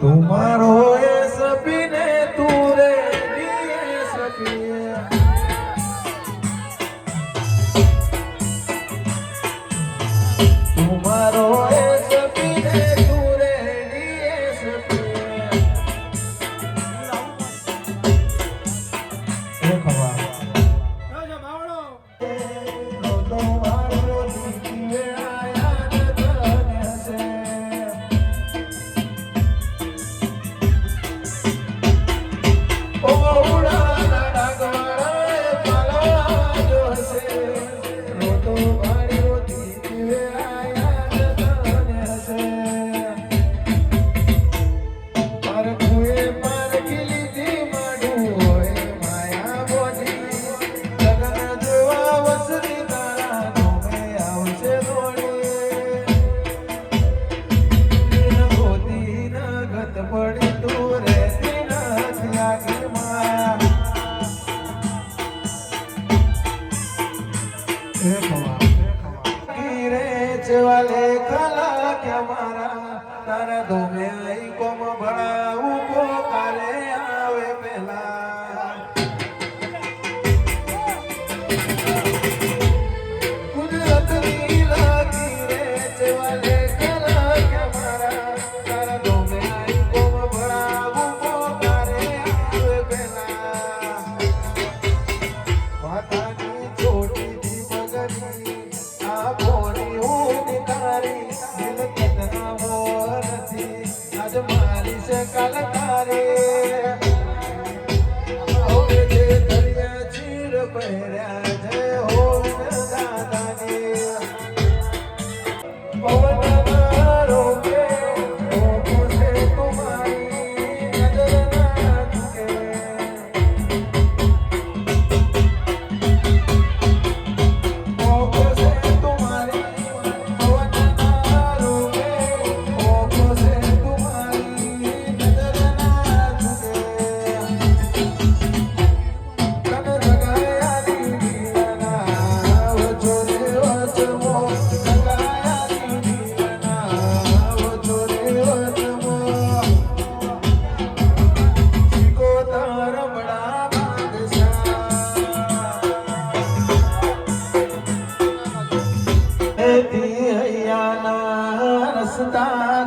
तुम्हारो ये सपने तूरे दिए सपिया तुम्हारो ये सपने तूरे दिए सपिया ए खवा राजा बावड़ो नो बावड़ो दिए आया तने से वाले खला क्या मारा तारा दो में आई कोम बड़ा उको काले आवे पहला कुदरत नीला गिरे वाले खला क्या मारा तारा दो में आई कोम बड़ा उको काले आवे पहला माता की छोटी सी मगरी आपोनी मारी से कलकारी दरिया चीर पहरा जय हो दादानी पवन रोके से तुम्हारी नजर ना झुके से तुम्हारी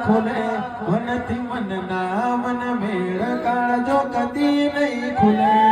खुले मन थी मन ना मन मेड़ काल जो कदी नहीं खुले